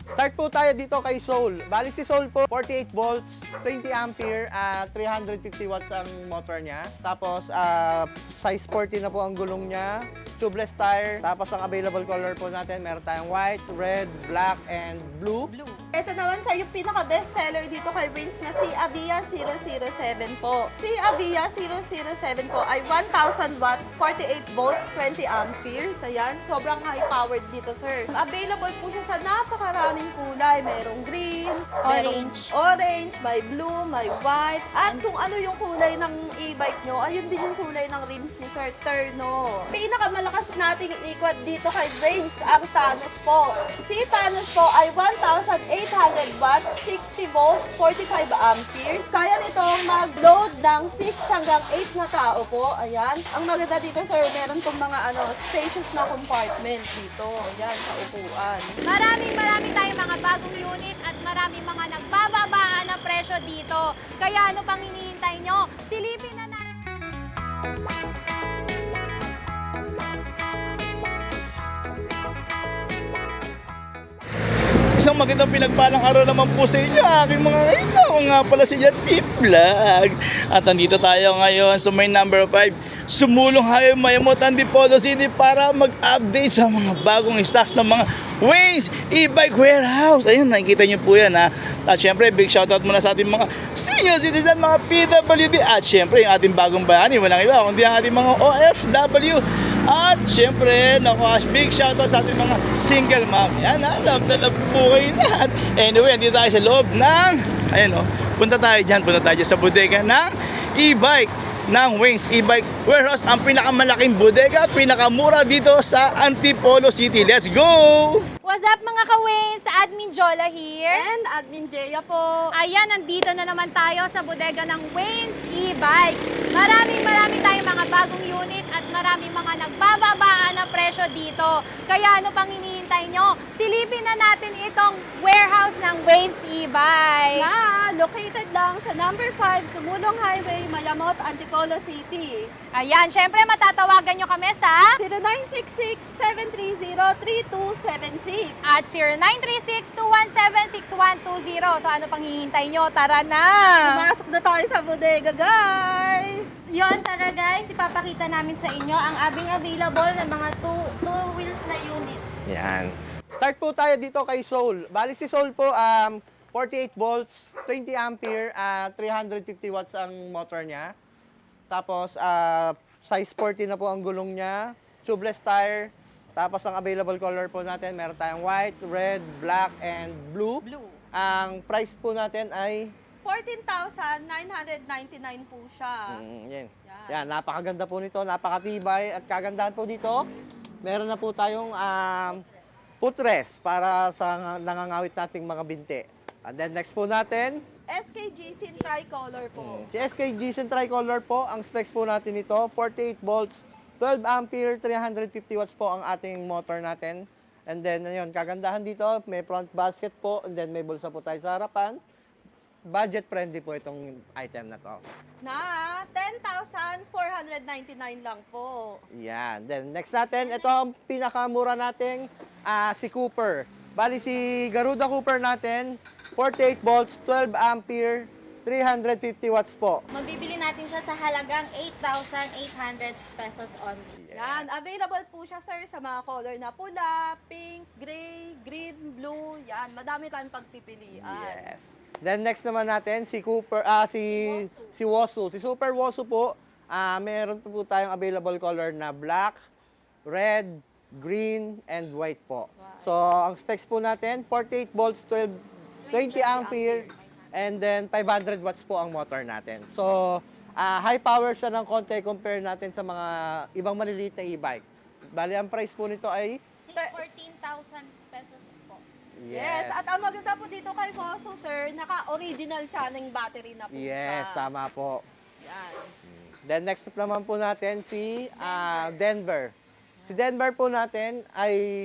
Start po tayo dito kay Soul. Bali si Soul po, 48 volts, 20 ampere, 350 watts ang motor niya. Tapos, size 40 na po ang gulong niya. Tubeless tire. Tapos, ang available color po natin, meron tayong white, red, black, and blue. Ito naman sir, yung pinaka-best seller dito kay Wings na si Avia 007 po. Si Avia 007 po ay 1,000 watts, 48 volts, 20 amperes. Ayan, sobrang high-powered dito sir. Available po siya sa napakaraming kulay. Merong green, merong orange, may blue, may white. At kung ano yung kulay ng e-bike nyo, ayun din yung kulay ng rims ni Sir Terno. Pinakamalakas nating ikot dito kay Wings ang Thanos po. Si Thanos po ay 1,800 watts, 60 volts, 45 amperes. Kaya nitong mag-load ng 6 hanggang 8 na tao po. Ayan. Ang maganda dito sir, meron tong mga spacious na compartment dito. Ayan, sa upuan. Maraming tayong mga bagong unit at maraming mga nagbababaan na presyo dito. Kaya ano pang hinihintay nyo? Silipin na natin. Isang magandang pinagpalang araw naman po sa inyo, aking mga kaibigan. Ako nga pala si Justin Vlog. At nandito tayo ngayon sa may number 5, Sumulong Highway, Mayamot, Antipolo City para mag-update sa mga bagong stocks ng mga Wings e-bike warehouse. Ayun, nakikita nyo po yan ha. At syempre, big shoutout muna sa ating mga senior citizen, mga PWD. At syempre, yung ating bagong bayani, walang iba kundi ang ating mga OFW. At syempre, big shoutout sa ating mga single mom. Yan ha, love na love po kayo lahat. Anyway, andito tayo sa loob ng, ayun o, punta tayo dyan sa bodega ng e-bike ng Wings e-bike warehouse, ang pinakamalaking bodega at pinakamura dito sa Antipolo City. Let's go! What's up mga ka-Wings? Admin Jola here. And Admin Jeya po. Ayan, nandito na naman tayo sa bodega ng Wings e-bike. Maraming tayong mga bagong unit at maraming mga nagbababaan na presyo dito. Kaya ano pang hinihintay nyo? Silipin na natin itong warehouse ng Wings e-bike. Na located lang sa number 5, Sumulong Highway, Mayamot, Antipolo City. Ayan, syempre matatawagan nyo kami sa 0966-730-3276. at 0936-217-6120. So ano pang hihintay nyo? Tara na! Pumasok na tayo sa bodega, guys! Yon, tara guys, ipapakita namin sa inyo ang abing available ng mga two wheels na units. Yan. Start po tayo dito kay Soul. Bali si Soul po, 48 volts, 20 ampere, 350 watts ang motor niya. Tapos, size 40 na po ang gulong niya. Tubeless tire. Tapos, ang available color po natin, meron tayong white, red, black, and blue. Ang price po natin ay 14,999 po siya. yan, napakaganda po nito, napakatibay at kagandahan po dito. Meron na po tayong footrest para sa nangangawit nating mga binti. And then next po natin, SKG Sin Tricolor po. si SKG Sin Tricolor po, ang specs po natin nito, 48 volts, 12 ampere, 350 watts po ang ating motor natin. And then, ayun, kagandahan dito, may front basket po, and then may bulsa po tayo sa harapan. Budget friendly po itong item na to. Na 10,499 lang po. Yan. Then, next natin, ito ang pinakamura nating si Cooper. Bali, si Garuda Cooper natin, 48 volts, 12 ampere, 350 watts po. Mabibili natin siya sa halagang 8,800 pesos only. Yan, available po siya sir sa mga color na pula, pink, gray, green, blue. Yan, madami tayong pagpipilian. Yes. Then next naman natin si Cooper, si Wosu. Si Super Wosu po, meron po tayong available color na black, red, green, and white po. So, ang specs po natin, 48 volts, 20 ampere, and then 500 watts po ang motor natin. So, high power siya ng konti compare natin sa mga ibang maliliit na e-bike. Bali, ang price po nito ay 14,000 pesos po. Yes, at ang maganda po dito kay Foso sir, naka-original channing battery na po Yes, siya. tama po. Yan. Then next up naman po natin si Denver. Si Denver po natin ay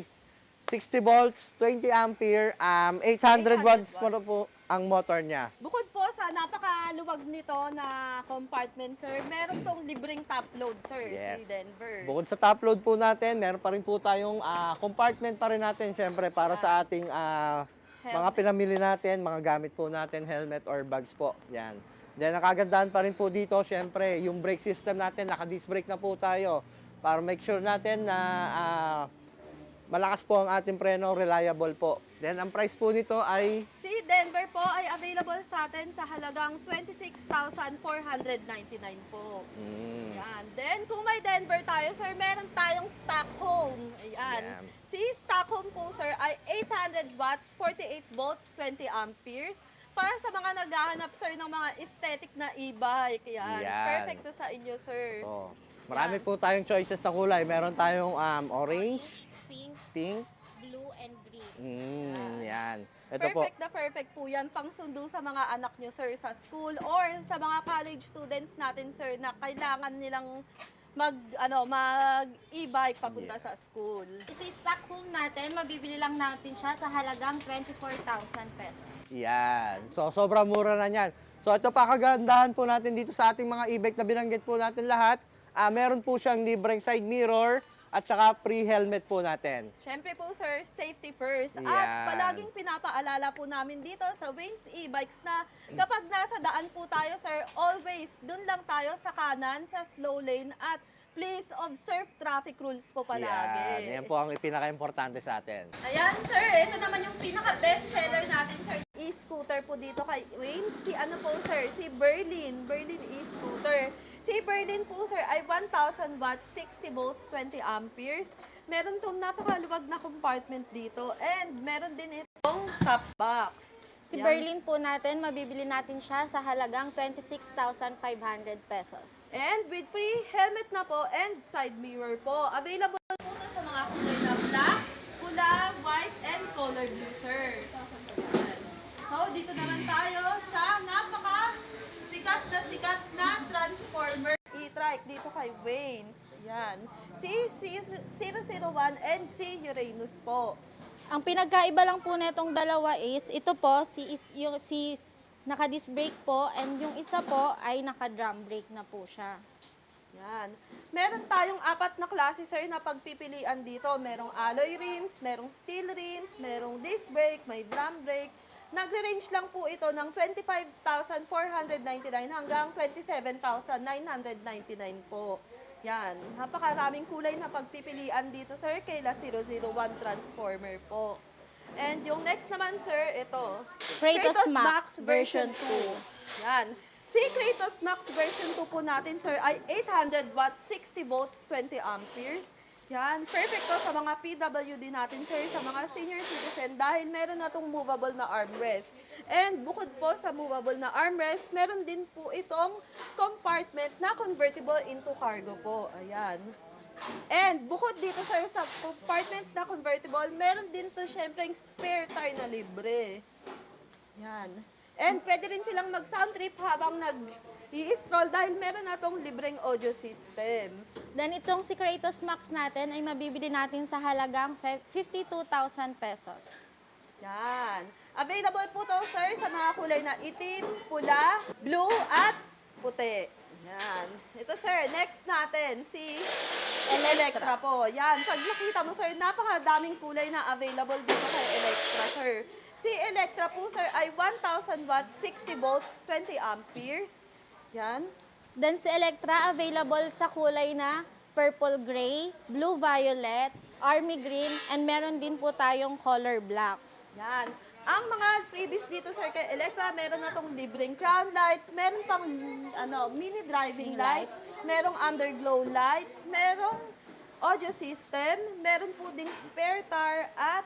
60 volts, 20 ampere, 800 watts po ang motor niya. Bukod po sa napakaluwag nito na compartment sir, meron tong libreng top load sir, Yes. si Denver. Bukod sa top load po natin, meron pa rin po tayong compartment pa rin natin syempre para sa ating mga pinamili natin, mga gamit po natin, helmet or bags po. Yan. Then, nakagandahan pa rin po dito, syempre, yung brake system natin, naka-disc brake na po tayo para make sure natin na malakas po ang ating preno, reliable po. Then, ang price po nito ay Si Denver po ay available sa atin sa halagang 26,499 po. Yan. Then, kung may Denver tayo, sir, meron tayong Stockholm. Ayan. Yan. Si Stockholm po, sir, ay 800 watts, 48 volts, 20 amperes. Para sa mga naghahanap, sir, ng mga aesthetic na e-bike. Yan. Yan. Perfect to sa inyo, sir. ito. Marami Yan. po tayong choices na kulay. Meron tayong orange, Pink, pink, blue, and green. yan. Ito po. Perfect na perfect po yan pang sundo sa mga anak nyo, sir, sa school or sa mga college students natin, sir, na kailangan nilang mag e-bike papunta sa school. Si Stockholm natin, mabibili lang natin siya sa halagang 24,000 pesos. Yan. So, sobrang mura na yan. So, ito pa kagandahan po natin dito sa ating mga e-bike na binanggit po natin lahat. Meron po siyang libreng side mirror at saka free helmet po natin. Siyempre po, sir, safety first. Yan. At palaging pinapaalala po namin dito sa Wings e-bikes na kapag nasa daan po tayo, sir, always dun lang tayo sa kanan, sa slow lane at please observe traffic rules po palagi. Yan po ang pinaka-importante sa atin. Ayan, sir. Ito naman yung pinaka-best seller natin, sir. E-scooter po dito kay Wayne. Si ano po, sir? Si Berlin. Berlin e-scooter. Si Berlin po, sir, ay 1,000 watts, 60 volts, 20 amperes. Meron tong napakaluwag na compartment dito. And meron din itong top box. Si Yan. Berlin po natin, mabibili natin siya sa halagang 26,500 pesos. And with free helmet na po and side mirror po. Available po ito sa mga kulay na black, pula, white, and color blue, sir. So, dito naman tayo sa sikat na transformer e-trike dito kay Waynes. Yan. Si 001 and si Uranus po. Ang pinagkaiba lang po netong dalawa is, ito po, yung naka-disc brake po, and yung isa po ay naka-drum brake na po siya. Yan. Meron tayong 4 na klase, sir, na pagpipilian dito. Merong alloy rims, merong steel rims, merong disc brake, may drum brake. Nagre-range lang po ito ng 25,499 hanggang 27,999 po. Yan. Napakaraming kulay na pagpipilian dito, sir, kaila 001 Transformer po. And yung next naman, sir, ito. Kratos Max version 2. Yan. Si Kratos Max version 2 po natin, sir, ay 800 watts, 60 volts, 20 amperes. Yan. Perfect to sa mga PWD natin, sir, sa mga senior citizen dahil meron na itong movable na armrest. And bukod po sa movable na armrest, meron din po itong compartment na convertible into cargo po. Ayan. And bukod dito, sir, sa compartment na convertible, meron din to syempre spare tire na libre. Yan. And pwede rin silang mag-sound trip habang nag-i-stroll dahil meron na tong libreng audio system. Then itong si Kratos Max natin ay mabibili natin sa halagang 52,000 pesos. Yan. Available po to, sir, sa mga kulay na itim, pula, blue, at puti. Yan. Ito, sir, next natin, si Electra po. Yan. Pag nakita mo, sir, napakadaming kulay na available dito kay Electra, sir. Si Electra po, sir, ay 1,000 watts, 60 volts, 20 amperes. Yan. Then si Electra available sa kulay na purple gray, blue violet, army green, and meron din po tayong color black. Yan. Ang mga freebies dito, sir, kay Electra, meron na tong libreng crown light, meron pang mini driving light, merong underglow lights, merong audio system, meron po ding spare tire at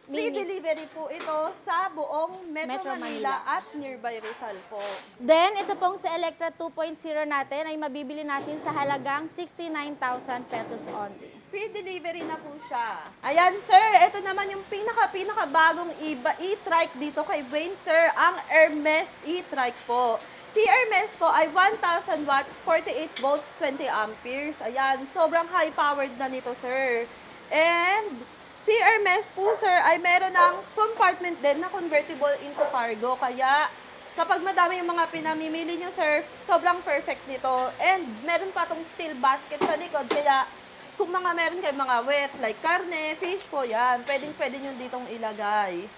free Mini. delivery po ito sa buong Metro, Metro Manila Manila. at nearby Rizal po. Then ito pong si Electra 2.0 natin ay mabibili natin sa halagang 69,000 pesos only. Free delivery na po siya. Ayan, sir. Ito naman yung pinaka-bagong e-trike dito kay Wayne, sir. Ang Hermes e-trike po. Si Hermes po ay 1,000 watts, 48 volts, 20 amperes. Ayan, sobrang high-powered na nito, sir. And si Hermes po, sir, ay meron ng compartment din na convertible into cargo. Kaya, kapag madami yung mga pinamimili nyo, sir, sobrang perfect nito. And meron pa tong steel basket sa likod. Kaya, kung meron kayo mga wet, like karne, fish po, yan, pwedeng nyo ditong ilagay.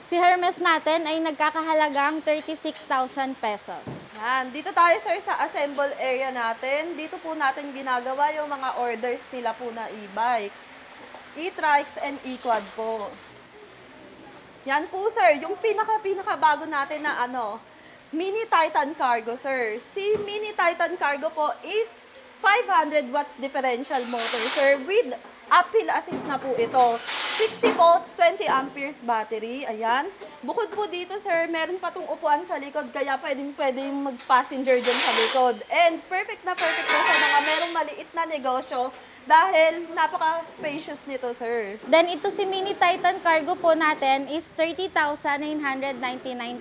Si Hermes natin ay nagkakahalagang 36,000 pesos. Yan, dito tayo sir sa assemble area natin. Dito po natin ginagawa yung mga orders nila po na e-bike. E-trikes and e-quad po. Yan po sir, yung pinaka-bago natin na Mini Titan Cargo sir. Si Mini Titan Cargo po is 500 watts differential motor sir with uphill assist na po ito. 60 volts, 20 amperes battery. Ayan. Bukod po dito, sir, meron pa tong upuan sa likod, kaya pwedeng mag-passenger dyan sa likod. And perfect na perfect po sa mga merong maliit na negosyo dahil napaka-spacious nito, sir. Then ito si Mini Titan Cargo po natin is 30,999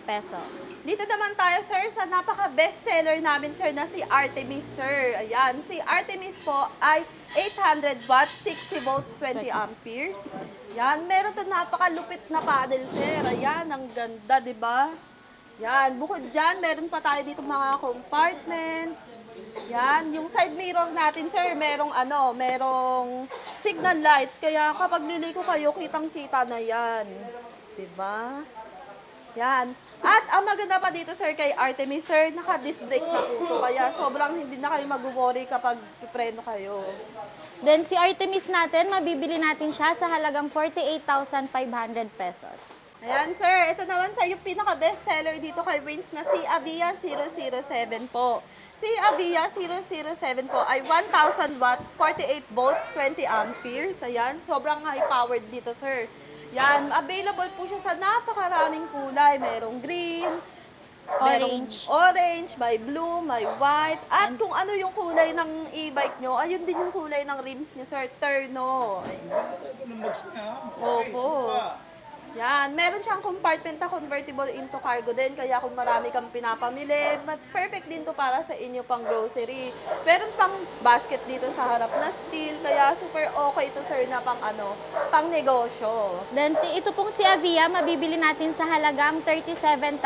pesos. Dito naman tayo, sir, sa napaka-bestseller namin, sir, na si Artemis, sir. Ayan, si Artemis po ay 800 watts, 60 volts, 20 amperes. Yan, meron to napakalupit na panel, sir. Ayan, ang ganda, di ba? Yan, bukod dyan, meron pa tayo dito mga compartment. Yan, yung side mirror natin, sir, merong signal lights. Kaya kapag liliko kayo, kitang-kita na yan. Di ba? Yan. At ang maganda pa dito, sir, kay Artemis, sir, naka-disc brake na po. So, kaya sobrang hindi na kayo mag-worry kapag preno kayo. Then si Artemis natin, mabibili natin siya sa halagang 48,500 pesos. Ayan, sir. Ito naman, sir, yung pinaka-bestseller dito kay Wins na si Avia 007 po. Si Avia 007 po ay 1,000 watts, 48 volts, 20 amperes. Ayan, sobrang high-powered dito, sir. Yan, available po siya sa napakaraming kulay. Merong green, Orange. merong orange, may blue, may white. At kung ano yung kulay ng e-bike nyo, ayun din yung kulay ng rims niya, sir. Terno. Opo. Yan, meron siyang compartment na convertible into cargo din. Kaya kung marami kang pinapamili, perfect din to para sa inyo pang grocery. Meron pang basket dito sa harap na steel. Kaya super okay to, sir, na pang negosyo. Then ito pong si Avia, mabibili natin sa halagang 37,000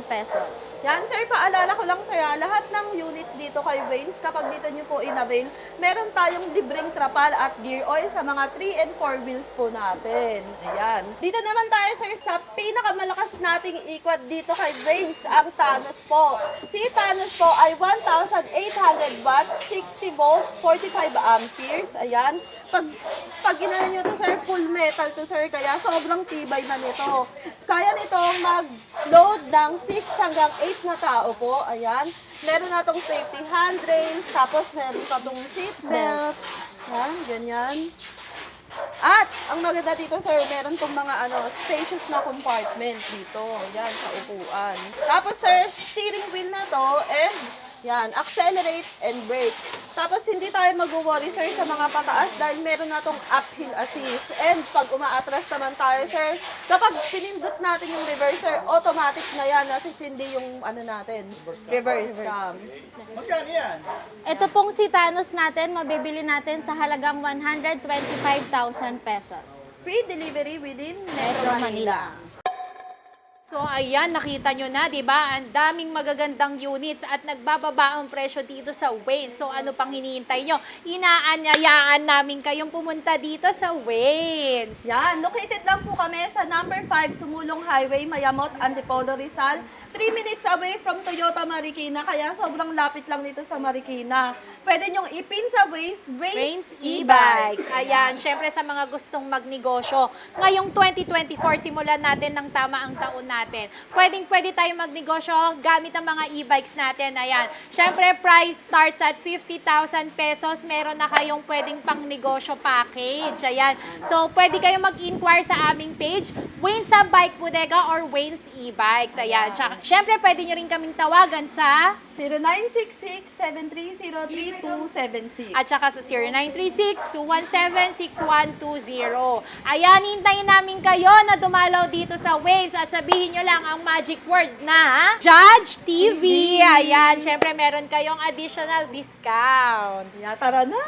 pesos. Yan, sir, paalala ko lang, sir, lahat ng units dito kay Waynes, kapag dito nyo po in-avail, meron tayong libreng trapal at gear oil sa mga 3 and 4 wheels po natin. Ayan. Dito naman tayo, sir, sa pinakamalakas nating ikwad dito kay Waynes, ang Thanos po. Si Thanos po ay 1,800 watts, 60 volts, 45 amperes. Ayan. Pag ginano nyo to, sir, full metal to, sir, kaya sobrang tibay na nito. Kaya nito mag-load ng 6 hanggang 8 na tao po. Ayan. Meron na tong safety handrails, tapos meron pa tong seatbelt. Ayan, ganyan. At, ang maganda dito, sir, meron tong mga spacious na compartment dito. Yan, sa upuan. Tapos, sir, steering wheel na to, and yan, accelerate and brake. Tapos, hindi tayo mag-worry, sir, sa mga pataas dahil meron na tong uphill assist. And pag umaatras naman tayo, sir, kapag pinindot natin yung reverse, sir, automatic na yan, nasisindi yung natin, reverse cam. Magkano yan? Ito pong si Thanos natin, mabibili natin sa halagang 125,000 pesos. Free delivery within Metro Manila. So ayan, nakita nyo na, di ba? Ang daming magagandang units at nagbababa ang presyo dito sa Waynes. So ano pang hinihintay nyo? Inaanyayaan namin kayong pumunta dito sa Waynes. Yan, located lang po kami sa number 5 Sumulong Highway, Mayamot, Antipolo, Rizal. 3 minutes away from Toyota Marikina, kaya sobrang lapit lang dito sa Marikina. Pwede nyong ipin sa Waynes E-Bikes. Ayan, syempre sa mga gustong magnegosyo. Ngayong 2024, simulan natin ng tama ang taon natin. Pwede tayo magnegosyo gamit ang mga e-bikes natin. Ayan. Syempre, price starts at 50,000 pesos. Meron na kayong pwedeng pang negosyo package. Ayan. So, pwede kayo mag-inquire sa aming page, Waynes sa Bike Bodega or Waynes E-Bikes. Ayan. Syempre, pwede nyo rin kaming tawagan sa 0966-730-3276. at saka sa 0936-217-6120. Ayan, hintayin namin kayo na dumalaw dito sa Waynes at sabihin nyo lang ang magic word na Judge TV. Ayan, syempre meron kayong additional discount. Tara na!